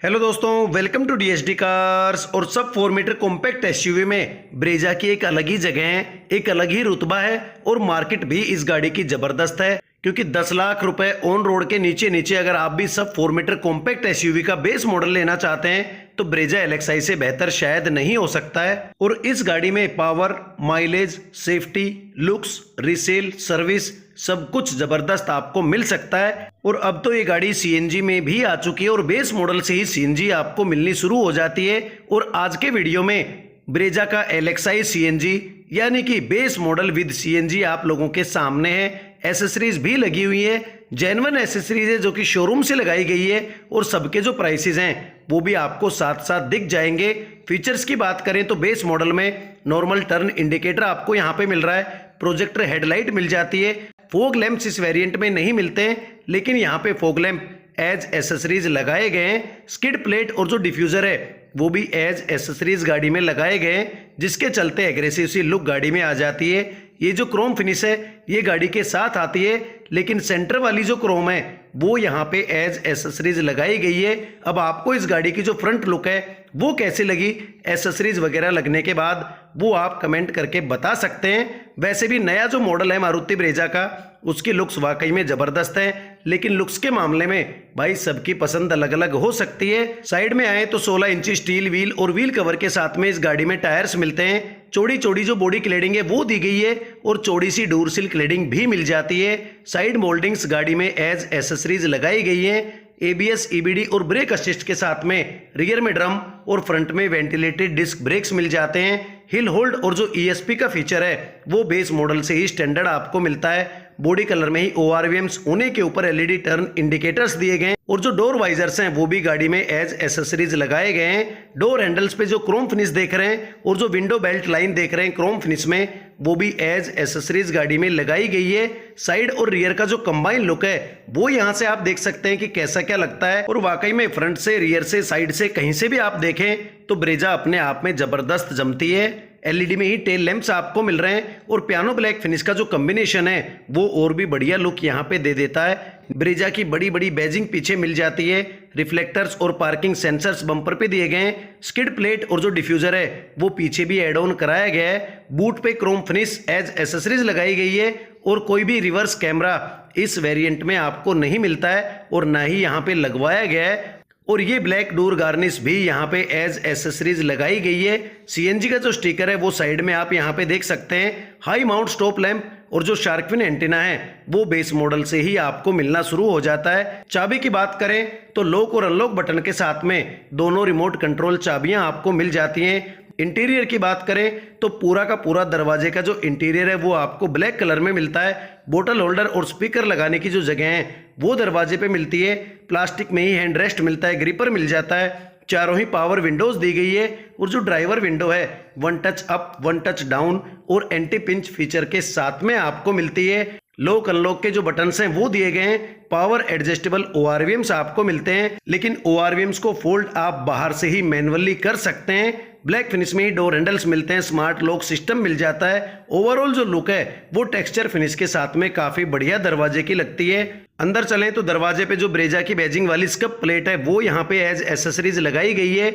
Hello दोस्तों, welcome to DSD cars. और सब 4 मीटर कॉम्पैक्ट एसयूवी में ब्रेजा की एक अलग ही जगह है, एक अलग ही रुतबा है और मार्केट भी इस गाड़ी की जबरदस्त है। क्योंकि 10 लाख रुपए ऑन रोड के नीचे नीचे अगर आप भी सब 4 मीटर कॉम्पैक्ट एसयूवी का बेस मॉडल लेना चाहते हैं तो ब्रेजा एलएक्सआई से बेहतर शायद नहीं हो सकता है। और इस गाड़ी में power, mileage, safety, looks, resale, service सब कुछ जबरदस्त आपको मिल सकता है। और अब तो ये गाड़ी सीएनजी में भी आ चुकी है और बेस मॉडल से ही सीएनजी आपको मिलनी शुरू हो जाती है। और आज के वीडियो में ब्रेजा का एलएक्सआई सीएनजी यानी कि बेस मॉडल विद सीएनजी आप लोगों के सामने है। एसेसरीज भी लगी हुई है, जेन्युइन एसेसरीज है जो कि शोरूम से लगाई गई है और सबके जो प्राइसेस हैं वो भी आपको साथ साथ दिख जाएंगे। फीचर्स की बात करें तो बेस मॉडल में नॉर्मल टर्न इंडिकेटर आपको यहाँ पे मिल रहा है, प्रोजेक्टर हेडलाइट मिल जाती है। फोग लैंप्स इस वेरिएंट में नहीं मिलते हैं, लेकिन यहाँ पे फोग लैंप एज एसेसरीज लगाए गए हैं। स्किड प्लेट और जो डिफ्यूजर है वो भी एज एसेसरीज गाड़ी में लगाए गए हैं, जिसके चलते एग्रेसिव सी लुक गाड़ी में आ जाती है। ये जो क्रोम फिनिश है ये गाड़ी के साथ आती है, लेकिन सेंटर वाली जो क्रोम है वो यहाँ पे एज एसेसरीज लगाई गई है। अब आपको इस गाड़ी की जो फ्रंट लुक है वो कैसी लगी एसेसरीज वगैरह लगने के बाद, वो आप कमेंट करके बता सकते हैं। वैसे भी नया जो मॉडल है मारुति ब्रेजा का, उसकी लुक्स वाकई में जबरदस्त है, लेकिन लुक्स के मामले में भाई सबकी पसंद अलग अलग हो सकती है। साइड में आए तो 16 इंची स्टील व्हील और व्हील कवर के साथ में इस गाड़ी में टायर्स मिलते हैं। चौड़ी चौड़ी जो बॉडी क्लेडिंग है वो दी गई है और चौड़ी सी डोरसिल क्लेडिंग भी मिल जाती है। साइड मोल्डिंग्स गाड़ी में एज एसेसरीज लगाई गई है। एबीएस, ईबीडी और ब्रेक असिस्ट के साथ में रियर में ड्रम और फ्रंट में वेंटिलेटेड डिस्क ब्रेक्स मिल जाते हैं। हिल होल्ड और जो ईएसपी का फीचर है वो बेस मॉडल से ही स्टैंडर्ड आपको मिलता है। बॉडी कलर में ही ओआरवीएम्स होने के ऊपर एलईडी टर्न इंडिकेटर्स दिए गए और जो डोर वाइजर्स हैं वो भी गाड़ी में एज एसेसरीज लगाए गए हैं। डोर हैंडल्स पे जो क्रोम फिनिश देख रहे हैं और जो विंडो बेल्ट लाइन देख रहे हैं क्रोम फिनिश में, वो भी एज एसेसरीज गाड़ी में लगाई गई है। साइड और रियर का जो कंबाइन लुक है वो यहाँ से आप देख सकते हैं कि कैसा क्या लगता है। और वाकई में फ्रंट से, रियर से, साइड से कहीं से भी आप देखें तो ब्रेजा अपने आप में जबरदस्त जमती है। एलईडी में ही टेल लैंप्स आपको मिल रहे हैं और पियानो ब्लैक फिनिश का जो कॉम्बिनेशन है वो और भी बढ़िया लुक यहाँ पे दे देता है। ब्रेजा की बड़ी बड़ी बैजिंग पीछे मिल जाती है। रिफ्लेक्टर्स और पार्किंग सेंसर्स बम्पर पे दिए गए हैं। स्किड प्लेट और जो डिफ्यूजर है वो पीछे भी एड ऑन कराया गया है। बूट पे क्रोम फिनिश एज एसेसरीज लगाई गई है और कोई भी रिवर्स कैमरा इस वेरिएंट में आपको नहीं मिलता है और ना ही यहाँ पे लगवाया गया है। और ये ब्लैक डोर गार्निश भी यहाँ पे एज एसेसरीज लगाई गई है। सीएनजी का जो स्टिकर है वो साइड में आप यहाँ पे देख सकते हैं। हाई माउंट स्टॉप लैंप और जो शार्क फिन एंटीना है वो बेस मॉडल से ही आपको मिलना शुरू हो जाता है। चाबी की बात करें तो लॉक और अनलॉक बटन के साथ में दोनों रिमोट कंट्रोल चाबियां आपको मिल जाती हैं। इंटीरियर की बात करें तो पूरा का पूरा दरवाजे का जो इंटीरियर है वो आपको ब्लैक कलर में मिलता है। बोतल होल्डर और स्पीकर लगाने की जो जगह है वो दरवाजे पे मिलती है। प्लास्टिक में ही हैंड रेस्ट मिलता है, ग्रिपर मिल जाता है। चारों ही पावर विंडोज दी गई है और जो ड्राइवर विंडो है 1 टच अप, 1 टच डाउन और एंटी पिंच फीचर के साथ में आपको मिलती है। लॉक अनलॉक के जो बटन्स हैं वो दिए गए हैं। पावर एडजस्टेबल ओआरवीएम्स आपको मिलते हैं, लेकिन ओआरवीएम्स को फोल्ड आप बाहर से ही मैनुअली कर सकते हैं। ब्लैक फिनिश में ही डोर हैंडल्स मिलते हैं। स्मार्ट लॉक सिस्टम मिल जाता है। ओवरऑल जो लुक है वो टेक्सचर फिनिश के साथ में काफी बढ़िया दरवाजे की लगती है। अंदर चलें तो दरवाजे पे जो ब्रेजा की बैजिंग वाली स्कप प्लेट है वो यहाँ पे एज एसेसरीज लगाई गई है।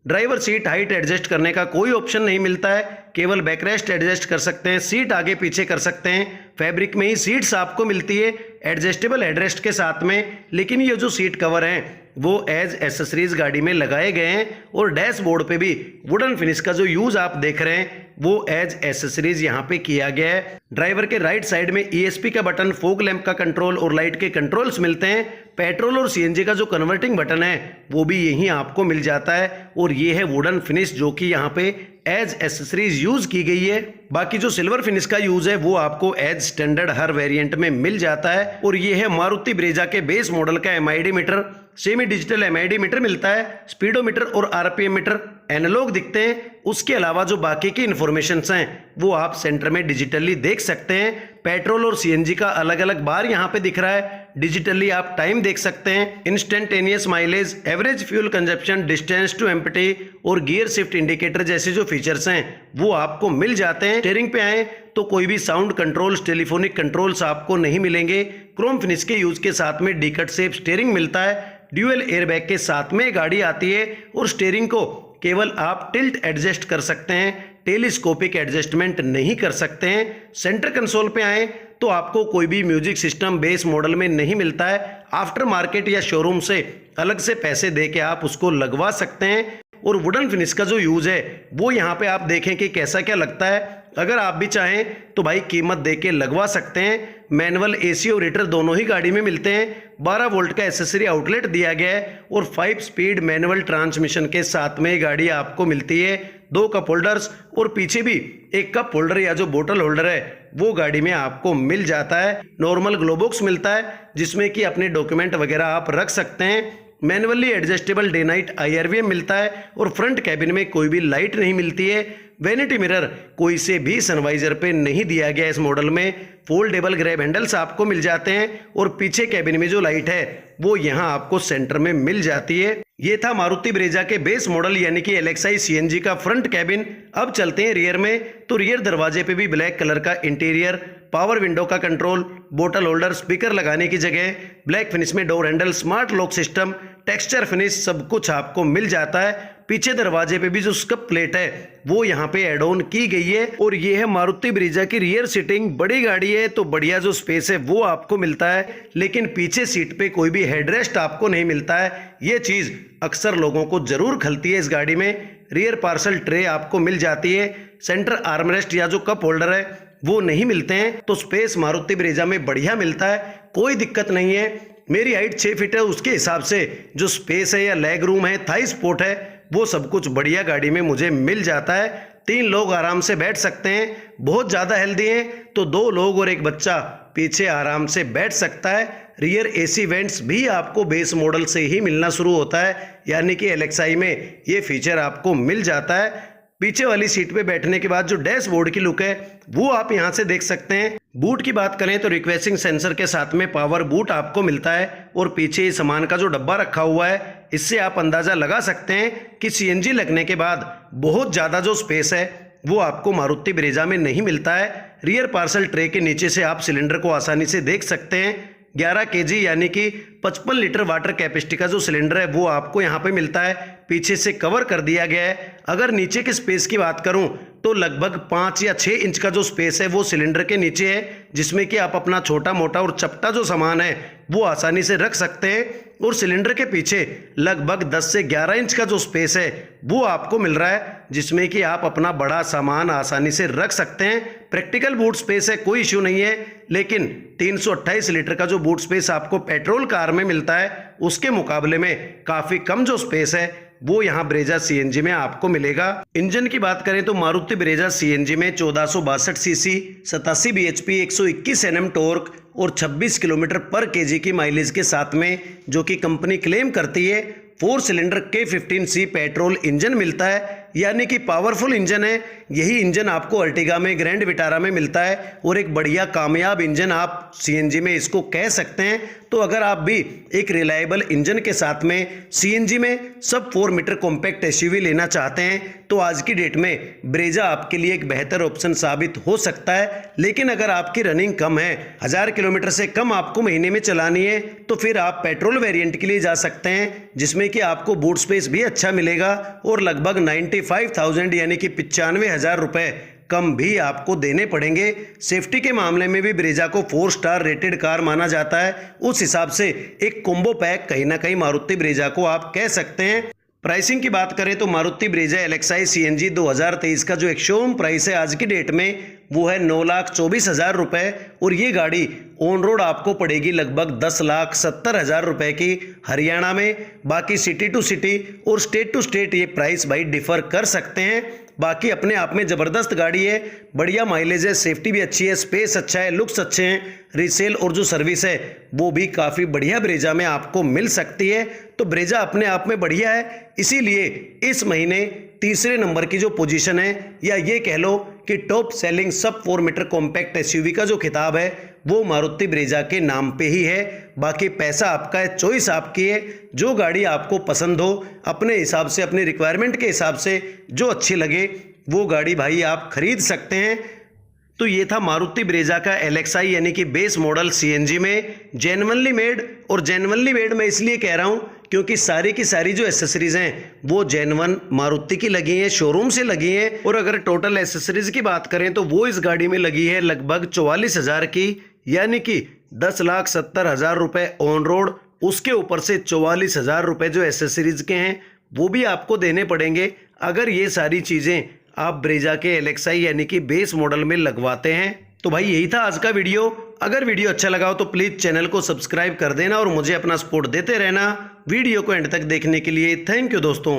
ड्राइवर सीट हाइट एडजस्ट करने का कोई ऑप्शन नहीं मिलता है, केवल बैकरेस्ट एडजस्ट कर सकते हैं। सीट आगे पीछे कर सकते हैं। फैब्रिक में ही सीट्स आपको मिलती है एडजस्टेबल हेडरेस्ट के साथ में, लेकिन ये जो सीट कवर हैं वो एज एसेसरीज गाड़ी में लगाए गए हैं। और डैशबोर्ड पे भी वुडन फिनिश का जो यूज आप देख रहे हैं वो एज एसेसरीज यहाँ पे किया गया है। ड्राइवर के राइट साइड में ईएसपी का बटन, फोग लैंप का कंट्रोल और लाइट के कंट्रोल्स मिलते हैं। पेट्रोल और सीएनजी का जो कन्वर्टिंग बटन है वो भी यहीं आपको मिल जाता है। और ये है वुडन फिनिश जो कि यहाँ पे एज एसेसरीज यूज की गई है। बाकी जो सिल्वर फिनिश का यूज है वो आपको एज स्टैंडर्ड हर वेरिएंट में मिल जाता है। और ये है मारुति ब्रेजा के बेस मॉडल का MID meter. Semi digital MID meter मिलता है। स्पीडोमीटर और आरपीएम मीटर एनालॉग दिखते हैं। उसके अलावा जो बाकी की इंफॉर्मेशंस हैं वो आप सेंटर में डिजिटली देख सकते हैं। पेट्रोल और सीएनजी का अलग अलग बार यहाँ पे दिख रहा है। डिजिटली आप टाइम देख सकते हैं। Instantaneous mileage, average fuel consumption, distance to empty और गियर शिफ्ट इंडिकेटर जैसे जो फीचर्स हैं वो आपको मिल जाते हैं। स्टीयरिंग पे आए तो कोई भी साउंड कंट्रोल्स, टेलीफोनिक कंट्रोल्स आपको नहीं मिलेंगे। क्रोम फिनिश के यूज के साथ में डी कट शेप स्टीयरिंग मिलता है। ड्यूअल एयरबैग के साथ में गाड़ी आती है और स्टीयरिंग को केवल आप टिल्ट एडजस्ट कर सकते हैं, टेलीस्कोपिक एडजस्टमेंट नहीं कर सकते हैं। सेंटर कंसोल पे आए तो आपको कोई भी म्यूजिक सिस्टम बेस मॉडल में नहीं मिलता है। आफ्टर मार्केट या शोरूम से अलग से पैसे दे के आप उसको लगवा सकते हैं। और वुडन फिनिश का जो यूज है वो यहाँ पे आप देखें कि कैसा क्या लगता है। अगर आप भी चाहें तो भाई कीमत दे के लगवा सकते हैं। मैनुअल एसी और हीटर दोनों ही गाड़ी में मिलते हैं। 12 वोल्ट का एसेसरी आउटलेट दिया गया है और 5 स्पीड मैनुअल ट्रांसमिशन के साथ में गाड़ी आपको मिलती है। 2 कप होल्डर्स और पीछे भी एक कप होल्डर या जो बोतल होल्डर है वो गाड़ी में आपको मिल जाता है। नॉर्मल ग्लो बॉक्स मिलता है जिसमें कि अपने डॉक्यूमेंट वगैरह आप रख सकते हैं। Manually adjustable day night IRVM मिलता है और फ्रंट कैबिन में कोई भी लाइट नहीं मिलती है। वैनिटी मिरर कोई से भी सनवाइजर पे नहीं दिया गया इस मॉडल में। फोल्डेबल ग्रैब हैंडल्स आपको मिल जाते हैं और पीछे कैबिन में जो लाइट है वो यहाँ आपको सेंटर में मिल जाती है। ये था मारुति ब्रेजा के बेस मॉडल यानी कि LXi CNG का फ्रंट कैबिन। अब चलते हैं रियर में। तो रियर दरवाजे पे भी ब्लैक कलर का इंटीरियर, पावर विंडो का कंट्रोल, बोतल होल्डर, स्पीकर लगाने की जगह, ब्लैक फिनिश में door handle, smart lock system, texture finish सब कुछ आपको मिल जाता है। पीछे दरवाजे पे भी जो स्कप प्लेट है वो यहाँ पे एड ऑन की गई है। और ये है मारुति ब्रेजा की रियर सीटिंग। बड़ी गाड़ी है तो बढ़िया जो स्पेस है वो आपको मिलता है, लेकिन पीछे सीट पे कोई भी हेडरेस्ट आपको नहीं मिलता है। ये चीज अक्सर लोगों को जरूर खलती है इस गाड़ी में। रियर पार्सल ट्रे आपको मिल जाती है। सेंटर आर्मरेस्ट या जो कप होल्डर है वो नहीं मिलते हैं। तो स्पेस मारुति ब्रेजा में बढ़िया मिलता है, कोई दिक्कत नहीं है। मेरी हाइट 6 फीट है, उसके हिसाब से जो स्पेस है या लेग रूम है, थाई स्पोर्ट है, वो सब कुछ बढ़िया गाड़ी में मुझे मिल जाता है। 3 लोग आराम से बैठ सकते हैं। बहुत ज़्यादा हेल्दी हैं तो 2 लोग और एक बच्चा पीछे आराम से बैठ सकता है। रियर AC वेंट्स भी आपको बेस मॉडल से ही मिलना शुरू होता है, यानी कि LXi में ये फीचर आपको मिल जाता है। पीछे वाली सीट पे बैठने के बाद जो डैशबोर्ड की लुक है वो आप यहां से देख सकते हैं। बूट की बात करें तो रिक्वेस्टिंग सेंसर के साथ में पावर बूट आपको मिलता है और पीछे सामान का जो डब्बा रखा हुआ है इससे आप अंदाजा लगा सकते हैं कि CNG लगने के बाद बहुत ज़्यादा जो स्पेस है वो आपको मारुति ब्रेजा में नहीं मिलता है। रियर पार्सल ट्रे के नीचे से आप सिलेंडर को आसानी से देख सकते हैं। 11 kg यानी कि 55 लीटर वाटर कैपेसिटी का जो सिलेंडर है वो आपको यहाँ पे मिलता है। पीछे से कवर कर दिया गया है। अगर नीचे के स्पेस की बात करूं तो लगभग 5 या 6 इंच का जो स्पेस है वो सिलेंडर के नीचे है, जिसमें कि आप अपना छोटा मोटा और चपटा जो सामान है वो आसानी से रख सकते हैं। और सिलेंडर के पीछे लगभग 10 से 11 इंच का जो स्पेस है वो आपको मिल रहा है, जिसमें कि आप अपना बड़ा सामान आसानी से रख सकते हैं। प्रैक्टिकल बूट स्पेस है, कोई इश्यू नहीं है, लेकिन 328 लीटर का जो बूट स्पेस आपको पेट्रोल कार में मिलता है उसके मुकाबले में काफ़ी कम जो स्पेस है वो यहाँ ब्रेजा CNG में आपको मिलेगा। इंजन की बात करें तो मारुति ब्रेजा CNG में 1462 सीसी, 87 bhp, 121 Nm टॉर्क और 26 किलोमीटर पर केजी की माइलेज के साथ में, जो कि कंपनी क्लेम करती है, 4 सिलेंडर K15C पेट्रोल इंजन मिलता है, यानी कि पावरफुल इंजन है। यही इंजन आपको अर्टिगा में, ग्रैंड विटारा में मिलता है और एक बढ़िया कामयाब इंजन आप CNG में इसको कह सकते हैं। तो अगर आप भी एक रिलायबल इंजन के साथ में CNG में सब 4 मीटर कॉम्पैक्ट SUV लेना चाहते हैं तो आज की डेट में ब्रेजा आपके लिए एक बेहतर ऑप्शन साबित हो सकता है। लेकिन अगर आपकी रनिंग कम है, 1000 किलोमीटर से कम आपको महीने में चलानी है, तो फिर आप पेट्रोल वेरिएंट के लिए जा सकते हैं, जिसमें कि आपको बूट स्पेस भी अच्छा मिलेगा और लगभग 95,000 यानी कि 95,000 रुपए कम भी आपको देने पड़ेंगे। सेफ्टी के मामले में भी ब्रेजा को 4 स्टार रेटेड कार माना जाता है। उस हिसाब से एक कॉम्बो पैक कहीं ना कहीं मारुति ब्रेजा को आप कह सकते हैं। प्राइसिंग की बात करें तो मारुति ब्रेजा LXi CNG 2023 का जो एक शोरूम प्राइस है आज की डेट में वो है 9,24,000 रुपये और ये गाड़ी ऑन रोड आपको पड़ेगी लगभग 10,70,000 रुपये की हरियाणा में। बाकी सिटी टू सिटी और स्टेट टू स्टेट ये प्राइस भाई डिफर कर सकते हैं। बाकी अपने आप में ज़बरदस्त गाड़ी है, बढ़िया माइलेज है, सेफ्टी भी अच्छी है, स्पेस अच्छा है, लुक्स अच्छे हैं, रीसेल और जो सर्विस है वो भी काफ़ी बढ़िया ब्रेजा में आपको मिल सकती है। तो ब्रेजा अपने आप में बढ़िया है, इसीलिए इस महीने तीसरे नंबर की जो पोजीशन है या ये कह लो कि टॉप सेलिंग सब 4 मीटर कॉम्पैक्ट SUV का जो खिताब है वो मारुति ब्रेजा के नाम पे ही है। बाकी पैसा आपका है, चॉइस आपकी है, जो गाड़ी आपको पसंद हो अपने हिसाब से, अपनी रिक्वायरमेंट के हिसाब से जो अच्छी लगे वो गाड़ी भाई आप खरीद सकते हैं। तो ये था मारुति ब्रेजा का LXi यानी कि बेस मॉडल CNG में जेन्युइनली मेड। और जेन्युइनली मेड मैं इसलिए कह रहा हूँ क्योंकि सारी की सारी जो एसेसरीज हैं वो जेन्युइन मारुति की लगी हैं, शोरूम से लगी हैं। और अगर टोटल एसेसरीज की बात करें तो वो इस गाड़ी में लगी है लगभग 44,000 की, यानी कि 10,70,000 रुपए ऑन रोड। उसके ऊपर से 44,000 रुपए जो एसेसरीज के हैं वो भी आपको देने पड़ेंगे अगर ये सारी चीज़ें आप ब्रेजा के एलेक्साई यानी कि बेस मॉडल में लगवाते हैं। तो भाई यही था आज का वीडियो। अगर वीडियो अच्छा लगा हो तो प्लीज़ चैनल को सब्सक्राइब कर देना और मुझे अपना सपोर्ट देते रहना। वीडियो को एंड तक देखने के लिए थैंक यू दोस्तों।